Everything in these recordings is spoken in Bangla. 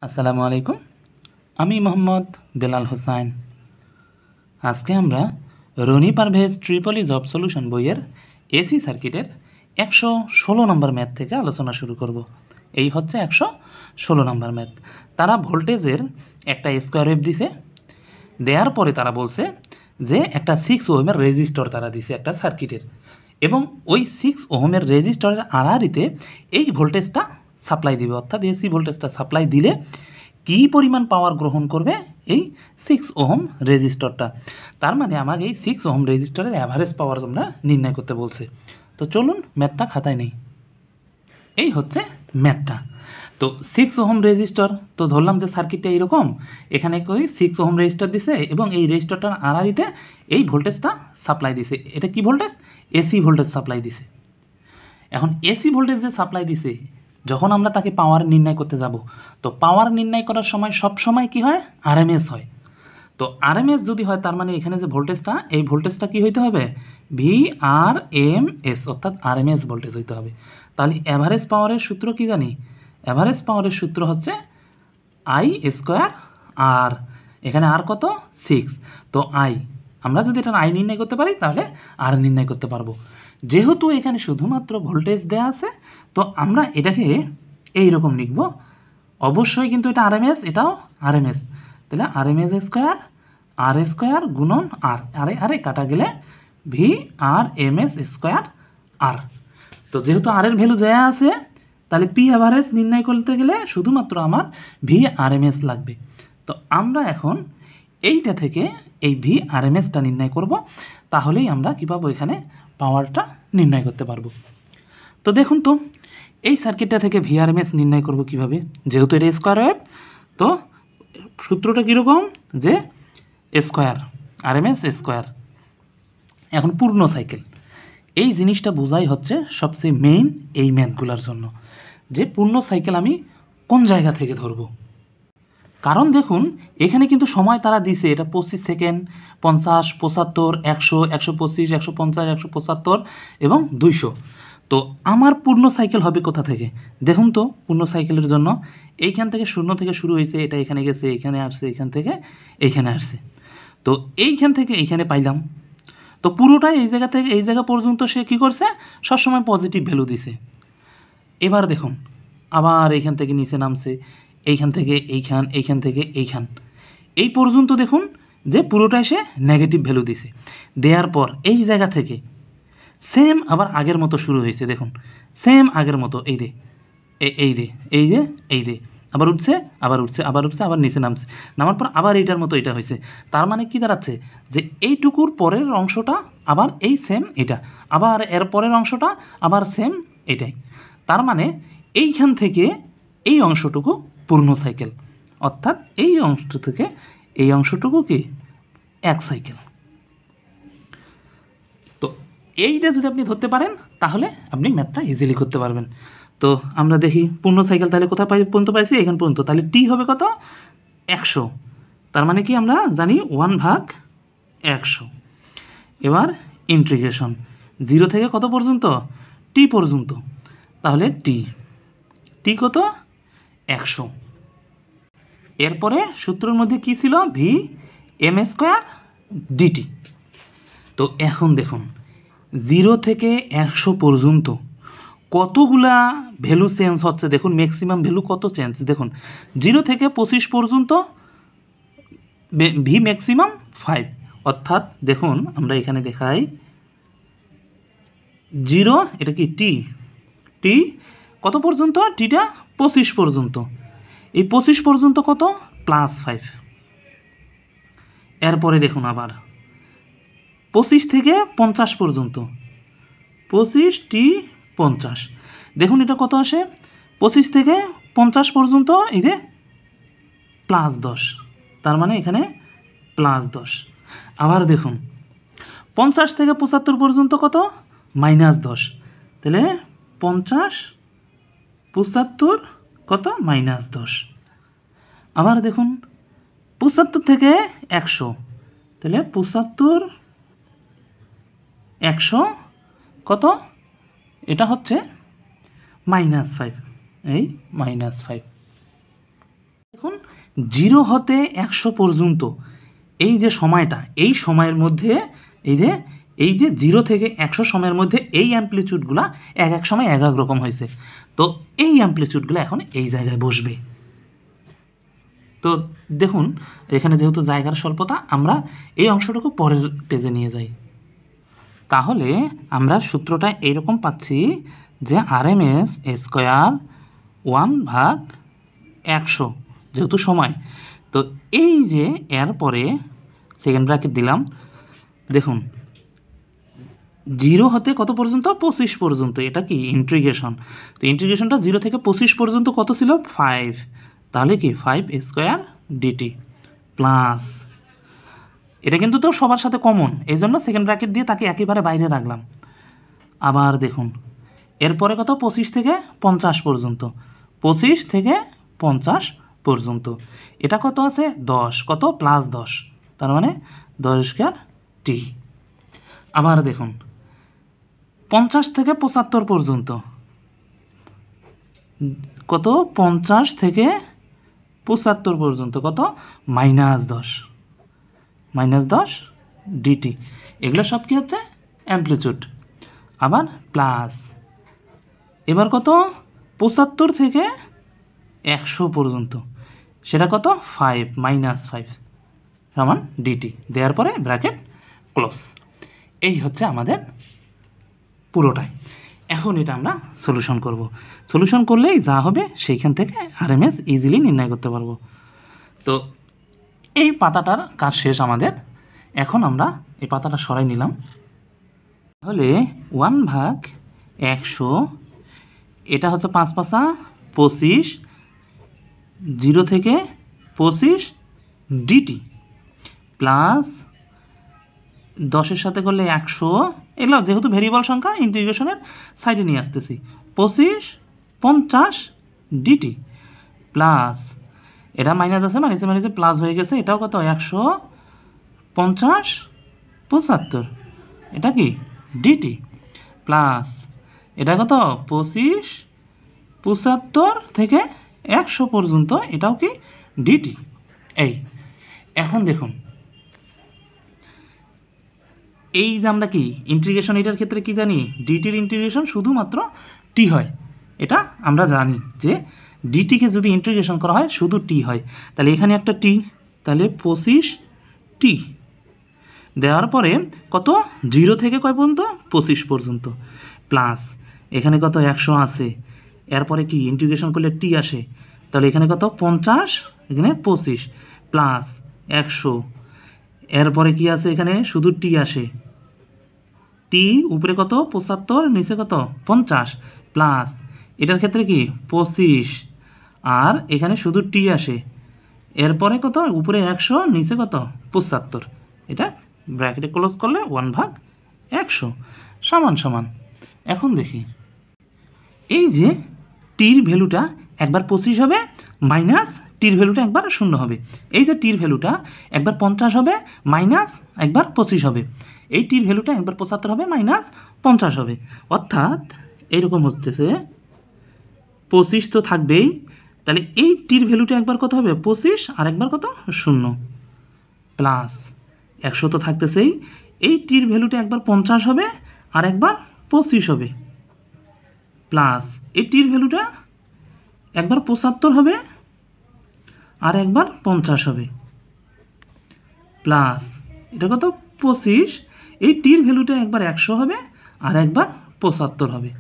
আসসালামু আলাইকুম। আমি মোহাম্মদ বেলাল হোসাইন। আজকে আমরা রনি পারভেজ ট্রিপলি জব সলিউশন বইয়ের এসি সার্কিটের 116 নম্বর ম্যাথ থেকে আলোচনা শুরু করব। এই হচ্ছে 116 নম্বর ম্যাথ। তারা ভোল্টেজের একটা স্কোয়ার ওয়েভ দিছে, দেওয়ার পরে তারা বলছে যে একটা 6 ওহমের রেজিস্টর তারা দিছে একটা সার্কিটের, এবং ওই 6 ওহমের রেজিস্টরের আড়াআড়িতে এই ভোল্টেজটা সাপ্লাই দিবে, অর্থাৎ এসি ভোল্টেজটা সাপ্লাই দিলে কী পরিমাণ পাওয়ার গ্রহণ করবে এই 6 ওহম রেজিস্টরটা। তার মানে আমাকে এই 6 ওহম রেজিস্টরের অ্যাভারেজ পাওয়ার তোমরা নির্ণয় করতে বলছে। তো চলুন ম্যাথটা খাতায় নেই। এই হচ্ছে ম্যাথটা। তো 6 ওহম রেজিস্টর, তো ধরলাম যে সার্কিটটা এইরকম, এখানে কই 6 ওহম রেজিস্টর দিছে এবং এই রেজিস্টরটার আড়াআড়িতে এই ভোল্টেজটা সাপ্লাই দিছে। এটা কি ভোল্টেজ? এসি ভোল্টেজ সাপ্লাই দিছে। এখন এসি ভোল্টেজ যে সাপ্লাই দিছে, যখন আমরা তাকে পাওয়ার নির্ণয় করতে যাব, তো পাওয়ার নির্ণয় করার সময় সব সময় কি হয়? আরএমএস হয়। তো আরএমএস যদি হয়, তার মানে এখানে যে ভোল্টেজটা, এই ভোল্টেজটা কি হইতে হবে? ভিআরএমএস, অর্থাৎ আরএমএস ভোল্টেজ হইতে হবে। তাহলে অ্যাভারেজ পাওয়ারের সূত্র কি জানি? অ্যাভারেজ পাওয়ারের সূত্র হচ্ছে আই স্কোয়ার আর, এখানে আর কত? 6। তো আই, আমরা যদি এটা আই নির্ণয় করতে পারি তাহলে আর নির্ণয় করতে পারবো। যেহেতু এখানে শুধুমাত্র ভোল্টেজ দেওয়া আছে, তো আমরা এটাকে এইরকম লিখব। অবশ্যই কিন্তু এটা আরএমএস, এটাও আরএমএস। তাহলে আরএমএস স্কোয়ার আর স্কোয়ার গুণন আর, আরে আরে কাটা গেলে V R M S square R. তো যেহেতু আর এর ভ্যালু দেওয়া আছে, তাহলে পি অ্যাভারেজ নির্ণয় করতে গেলে শুধুমাত্র আমার ভি আর এম এস লাগবে। তো আমরা এখন এইটা থেকে এই ভি আর এম এসটা নির্ণয় করব, তাহলেই আমরা কী পাবো? এখানে পাওয়ারটা নির্ণয় করতে পারবো। তো দেখুন তো, এই সার্কিটটা থেকে ভিআরএমএস নির্ণয় করব কিভাবে? যেহেতু এটা স্কোয়ার ওয়েভ, তো সূত্রটা কীরকম? যে স্কোয়ার আরএমএস স্কোয়ার। এখন পূর্ণ সাইকেল, এই জিনিসটা বোঝাই হচ্ছে সবচেয়ে মেইন এই ম্যাথগুলোর জন্য, যে পূর্ণ সাইকেল আমি কোন জায়গা থেকে ধরব। কারণ দেখুন, এখানে কিন্তু সময় তারা দিছে, এটা 25 সেকেন্ড, 50, 75, 100, 125, 150, 175 এবং 200। তো আমার পূর্ণ সাইকেল হবে কোথা থেকে? দেখুন তো, পূর্ণ সাইকেলের জন্য এইখান থেকে 0 থেকে শুরু হয়েছে, এটা এখানে গেছে, এখানে আসছে, এখান থেকে এইখানে আসছে। তো এইখান থেকে এইখানে পাইলাম। তো পুরোটাই এই জায়গা থেকে এই জায়গা পর্যন্ত সে কী করছে? সবসময় পজিটিভ ভ্যালু দিছে। এবার দেখুন, আবার এইখান থেকে নিচে নামছে, এইখান থেকে এইখান, এইখান থেকে এইখান, এই পর্যন্ত দেখুন যে পুরোটাই সে নেগেটিভ ভ্যালু দিছে। দেওয়ার পর এই জায়গা থেকে সেম আবার আগের মতো শুরু হয়েছে। দেখুন সেম আগের মতো, এই দে এই দে এই যে এই দে, আবার উঠছে, আবার উঠছে, আবার উঠছে, আবার নিচে নামছে, নামার পর আবার এইটার মতো এটা হয়েছে। তার মানে কি দাঁড়াচ্ছে? যে এইটুকুর পরের অংশটা আবার এই সেম এটা, আবার এর পরের অংশটা আবার সেম এটাই। তার মানে এইখান থেকে এই অংশটুকু পূর্ণ সাইকেল, অর্থাৎ এই অংশ থেকে এই অংশটুকু কি? এক সাইকেল। তো এইটা যদি আপনি ধরতে পারেন, তাহলে আপনি ম্যাথটা ইজিলি করতে পারবেন। তো আমরা দেখি পূর্ণ সাইকেল তাহলে কোথায় পর্যন্ত পাইছি? এখান পর্যন্ত। তাহলে টি হবে কত? 100। তার মানে কি আমরা জানি 1/100। এবার ইন্টিগ্রেশন 0 থেকে কত পর্যন্ত? টি পর্যন্ত। তাহলে টি কত? 100। এরপরে সূত্রের মধ্যে কি ছিল? V M square DT. তো এখন দেখুন, 0 থেকে 100 পর্যন্ত কতগুলা ভ্যালু চেঞ্জ হচ্ছে। দেখুন ম্যাক্সিমাম ভ্যালু কত চেঞ্জ। দেখুন 0 থেকে 25 পর্যন্ত ভি ম্যাক্সিমাম 5, অর্থাৎ দেখুন আমরা এখানে দেখাই 0, এটা কি টি কত পর্যন্ত? টিটা 25 পর্যন্ত। এই 25 পর্যন্ত কত? +5। এরপরে দেখুন আবার 25 থেকে 50 পর্যন্ত, 25 টি 50। দেখুন এটা কত আসে? 25 থেকে 50 পর্যন্ত এই যে +10, তার মানে এখানে +10। আবার দেখুন 50 থেকে 75 পর্যন্ত কত? -10। তাহলে 50, 75 কত? -10। আবার দেখুন 75 থেকে 100, তাহলে 75, 100 কত? এটা হচ্ছে -5, এই -5। 0 হতে 100 পর্যন্ত এই যে সময়টা, এই সময়ের মধ্যে এই যে 0 থেকে 100 সময়ের মধ্যে এই অ্যাম্প্লিটিউডগুলো এক সময় এক রকম হয়েছে। তো এই অ্যাম্প্লিটিউডগুলো এখন এই জায়গায় বসবে। তো দেখুন এখানে যেহেতু জায়গার স্বল্পতা, আমরা এই অংশটুকু পরের পেজে নিয়ে যাই। তাহলে আমরা সূত্রটা এইরকম পাচ্ছি যে RMS স্কয়ার 1/100 যেহেতু সময়। তো এই যে এর পরে সেকেন্ড ব্র্যাকেট দিলাম, দেখুন 0 হতে কত পর্যন্ত? 25 পর্যন্ত। এটা কি ইন্টিগ্রেশন। তো ইন্টিগ্রেশনটা 0 থেকে 25 পর্যন্ত কত ছিল? 5। তাহলে কি 5 স্কয়ার ডিটি প্লাস, এটা কিন্তু তো সবার সাথে কমন, এই জন্য সেকেন্ড ব্র্যাকেট দিয়ে তাকে একেবারে বাইরে রাখলাম। আবার দেখুন এরপরে কত? 25 থেকে 50 পর্যন্ত। 25 থেকে 50 পর্যন্ত এটা কত আছে? 10। কত? প্লাস 10, তার মানে 10 স্কয়ার টি। আবার দেখুন 50 থেকে 75 পর্যন্ত কত? 50 থেকে 75 পর্যন্ত কত? -10 ডিটি। এগুলো সব কি হচ্ছে? অ্যাম্প্লিটিউড। আবার প্লাস, এবার কত? 75 থেকে 100 পর্যন্ত সেটা কত? 5 -5 সমান ডিটি। দেওয়ার পরে ব্র্যাকেট ক্লোজ। এই হচ্ছে আমাদের পুরোটাই। এখন এটা আমরা সলিউশন করব। সলিউশন করলেই যা হবে সেইখান থেকে RMS ইজিলি নির্ণয় করতে পারবো। তো এই পাতাটার কাজ শেষ আমাদের। এখন আমরা এই পাতাটা সরাই নিলাম। তাহলে 1/100, এটা হচ্ছে 5 5 25, 0 থেকে 25 ডিটি প্লাস 10-এর সাথে করলে 100, এগুলো যেহেতু ভেরিয়েবল সংখ্যা ইন্টিগ্রেশনের সাইডে নিয়ে আসতেছি, 25 50 ডিটি প্লাস, এটা মাইনাস আছে মাইনাসে প্লাস হয়ে গেছে, এটাও কত? 150 75, এটা কি ডিটি প্লাস, এটা কত? 25 75 থেকে 100 পর্যন্ত, এটাও কি ডিটি। এই এখন দেখুন এই যে আমরা কি ইন্টিগ্রেশন, এটার ক্ষেত্রে কি জানি? ডিটির ইন্টিগ্রেশন শুধুমাত্র টি হয়। এটা আমরা জানি যে ডিটিকে যদি ইন্টিগ্রেশন করা হয় শুধু টি হয়। তাহলে এখানে একটা টি, তাহলে 25 টি দেওয়ার পরে কত? 0 থেকে কয় পর্যন্ত? 25 পর্যন্ত প্লাস, এখানে কত? 100 আছে, এরপরে কি ইন্টিগ্রেশন করলে টি আসে, তাহলে এখানে কত? 50, এখানে 25 প্লাস 100, এরপরে কি আছে? এখানে শুধু টি আসে, টি উপরে কত? 75, নিচে কত? 50 প্লাস, এটার ক্ষেত্রে কি 25, আর এখানে শুধু টি আসে, এরপরে কত? উপরে 100, নিচে কত? 75। এটা ব্র্যাকেটে ক্লোজ করলে 1/100 সমান সমান। এখন দেখি এই যে টির ভ্যালুটা একবার 25 হবে, মাইনাস টির ভ্যালুটা একবার 0 হবে। এই যে টির ভ্যালুটা একবার 50 হবে, মাইনাস একবার 25 হবে। এই টির ভ্যালুটা একবার 75 হবে, মাইনাস 50 হবে। অর্থাৎ এইরকম হচ্ছে 25 তো থাকবেই, তাহলে এই টির ভ্যালুটা একবার কত হবে? 25, আর একবার কত? 0 প্লাস 100 তো থাকতেছেই, এই টির ভ্যালুটা একবার 50 হবে, আর একবার 25 হবে প্লাস, এই টির ভ্যালুটা একবার 75 হবে, আর একবার 50 হবে প্লাস, এটা কত? 25, এই টির ভ্যালুটা একবার 100 হবে, আর একবার 75 হবে।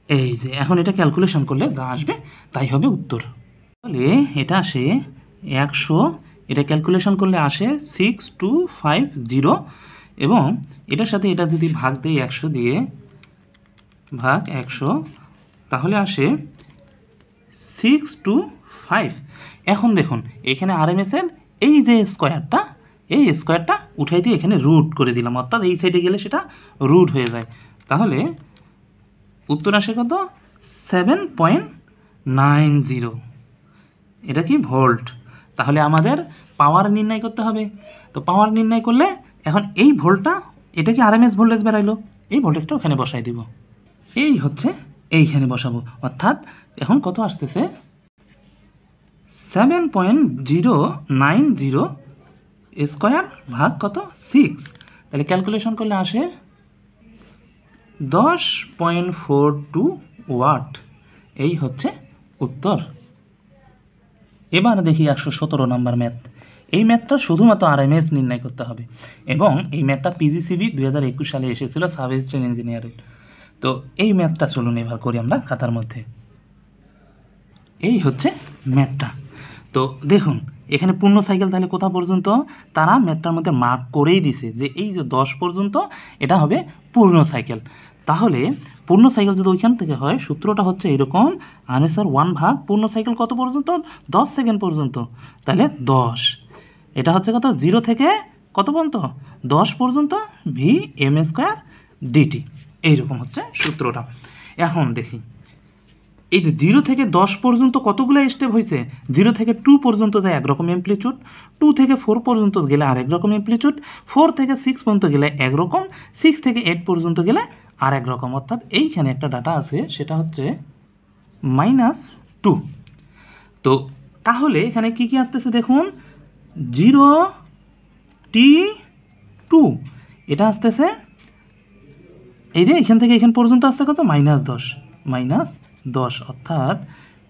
এই যে এখন এটা ক্যালকুলেশন করলে যা আসবে তাই হবে উত্তর। তাহলে এটা আসে 100, এটা ক্যালকুলেশন করলে আসে 6250, এবং এটার সাথে এটা যদি ভাগ দেই 100 দিয়ে, ভাগ 100, তাহলে আসে 625। এখন দেখুন এখানে RMS এর এই যে স্কোয়ারটা, এই স্কোয়ারটা উঠাই দিয়ে এখানে রুট করে দিলাম, অর্থাৎ এই সাইডে গেলে সেটা রুট হয়ে যায়। তাহলে উত্তর আসে কত? 7.90। এটা কি? ভোল্ট। তাহলে আমাদের পাওয়ার নির্ণয় করতে হবে। তো পাওয়ার নির্ণয় করলে এখন এই ভোল্টটা, এটা কি RMS ভোল্টেজ বেরাইলো, এই ভোল্টেজটা ওখানে বসাই দিব, এই হচ্ছে এইখানে বসাবো। অর্থাৎ এখন কত আসতেছে? 7.090 স্কোয়ার ভাগ কত 6, তাহলে ক্যালকুলেশন করলে আসে 10.42 ওয়াট। এই হচ্ছে উত্তর। এবার দেখি 117 নম্বর ম্যাথ। এই ম্যাথটা শুধুমাত্র আরএমএস নির্ণয় করতে হবে, এবং এই ম্যাথটা পিজিসিবি 2021 সালে এসেছিল সাব অ্যাসিস্ট্যান্ট ইঞ্জিনিয়ারের। তো এই ম্যাথটা চলুন এবার করি আমরা খাতার মধ্যে। এই হচ্ছে ম্যাথটা। তো দেখুন এখানে পূর্ণ সাইকেল তাহলে কোথা পর্যন্ত তারা ম্যাথটার মধ্যে মার্ক করেই দিছে যে এই যে 10 পর্যন্ত এটা হবে পূর্ণ সাইকেল। তাহলে পূর্ণ সাইকেল যদি ওইখান থেকে হয়, সূত্রটা হচ্ছে এরকম, আনসার 1 ভাগ পূর্ণ সাইকেল কত পর্যন্ত 10 সেকেন্ড পর্যন্ত, তাহলে 10। এটা হচ্ছে কত 0 থেকে কত পর্যন্ত 10 পর্যন্ত ভি এম স্কোয়ার ডিটি। এইরকম হচ্ছে সূত্রটা। এখন দেখি এই যে 0 থেকে 10 পর্যন্ত কতগুলো স্টেপ হয়েছে, 0 থেকে 2 পর্যন্ত যায় একরকম অ্যামপ্লিটিউড, 2 থেকে 4 পর্যন্ত গেলে আরেক রকম অ্যামপ্লিটিউড, 4 থেকে 6 পর্যন্ত গেলে একরকম, 6 থেকে 8 পর্যন্ত গেলে আর এক রকম। অর্থাৎ এইখানে একটা ডাটা আছে সেটা হচ্ছে -2। তো তাহলে এখানে কি কি আসতেছে দেখুন, 0T2 এটা আসতেছে এই যে এখান থেকে এখান পর্যন্ত আসছে কত -10, অর্থাৎ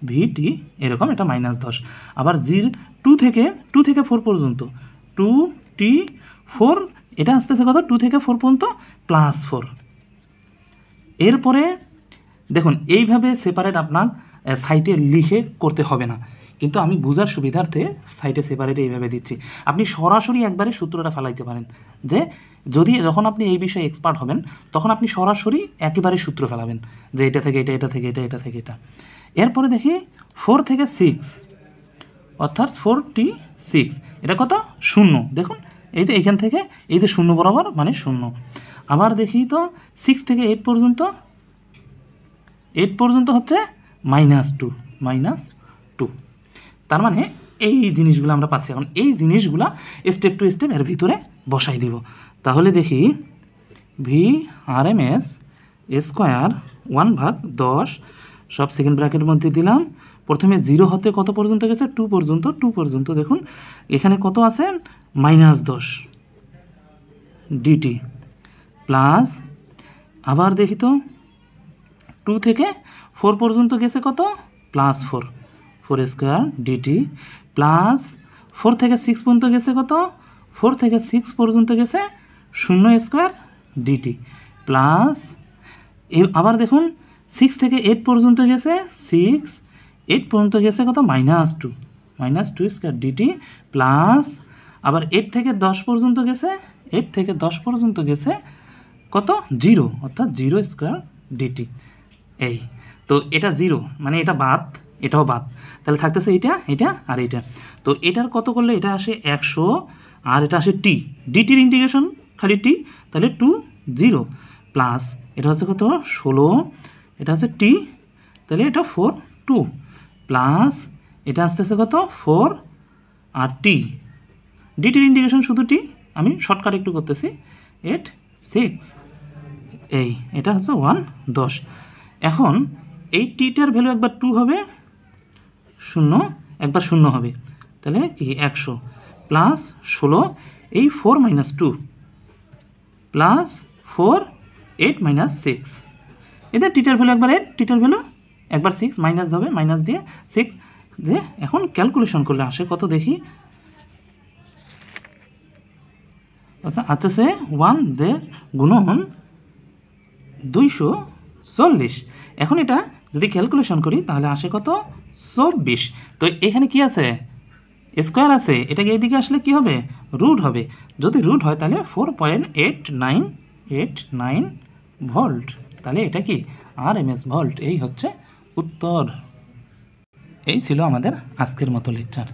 ভিটি এরকম এটা -10। আবার 2 থেকে 4 পর্যন্ত 2T4 এটা আসতেছে কত 2 থেকে 4 পর্যন্ত +4। এরপরে দেখুন এইভাবে সেপারেট আপনার সাইটে লিখে করতে হবে না, কিন্তু আমি বোঝার সুবিধার্থে সাইটে সেপারেটে এইভাবে দিচ্ছি। আপনি সরাসরি একবারে সূত্রটা ফেলাইতে পারেন, যে যখন আপনি এই বিষয়ে এক্সপার্ট হবেন তখন আপনি সরাসরি একেবারে সূত্র ফেলাবেন যে এটা থেকে এটা, এটা থেকে এটা, এটা থেকে এটা। এরপরে দেখি 4 থেকে 6 অর্থাৎ 4T6 এটা কত 0। দেখুন এই যে এইখান থেকে এই যে 0 বরাবর মানে 0। আবার দেখি তো 6 থেকে 8 পর্যন্ত, 8 পর্যন্ত হচ্ছে -2। তার মানে এই জিনিসগুলো আমরা পাচ্ছি। এখন এই জিনিসগুলো স্টেপ টু স্টেপ এর ভিতরে বসাই দিব। তাহলে দেখি V R M S square 1 ভাগ 10 সব সেকেন্ড ব্র্যাকেটের মধ্যে দিলাম। প্রথমে 0 হতে কত পর্যন্ত গেছে 2 পর্যন্ত। দেখুন এখানে কত আছে -10 ডিটি প্লাস, আবার দেখি তো 2 থেকে 4 পর্যন্ত গেছে কত +4 স্কোয়ার ডিটি প্লাস, 4 থেকে 6 পর্যন্ত গেছে কত 4 থেকে 6 পর্যন্ত গেছে 0 স্কোয়ার ডিটি প্লাস, আবার দেখুন 6 থেকে 8 পর্যন্ত গেছে 8 পর্যন্ত গেছে কত -2 স্কোয়ার ডিটি প্লাস, আবার 8 থেকে 10 পর্যন্ত গেছে কত 0 অর্থাৎ 0 স্কোয়ার ডিটি। এই তো এটা 0 মানে এটা বাদ, এটাও বাদ, তাহলে থাকতেছে এটা আর এটা। তো এটার কত করলে এটা আসে 100, আর এটা আসে টি, ডিটির ইন্টিগ্রেশন খালি টি, তাহলে 20 প্লাস এটা হচ্ছে কত 16, এটা হচ্ছে টি, তাহলে এটা 2 প্লাস এটা আসতেছে কত 4 আর টি, ডিটির ইন্টিগ্রেশন শুধু টি, আমি শর্টকাট একটু করতেছি 6। এই এটা হচ্ছে 10। এখন এই টিটার ভ্যালু একবার 2 হবে, 0 একবার 0 হবে, তাহলে কি 100 প্লাস 16 এই 4 - 2 প্লাস 4 8 - 6। এদের টিটার ভ্যালু একবার 8, টিটার ভ্যালু একবার 6 মাইনাস হবে, মাইনাস দিয়ে 6 দিয়ে এখন ক্যালকুলেশন করলে আসে কত দেখি, আচ্ছা সে 1 দিয়ে গুণন 240। এখন এটা যদি ক্যালকুলেশন করি তাহলে আসে কত 24। তো এখানে কি আছে স্কোয়ার আছে, এটাকে এইদিকে আসলে কি হবে রুট হবে, যদি রুট হয় তাহলে 4.8989 ভোল্ট, তাহলে এটা কি আরএমএস ভোল্ট। এই হচ্ছে উত্তর। এই ছিল আমাদের আজকের মতো লেকচার।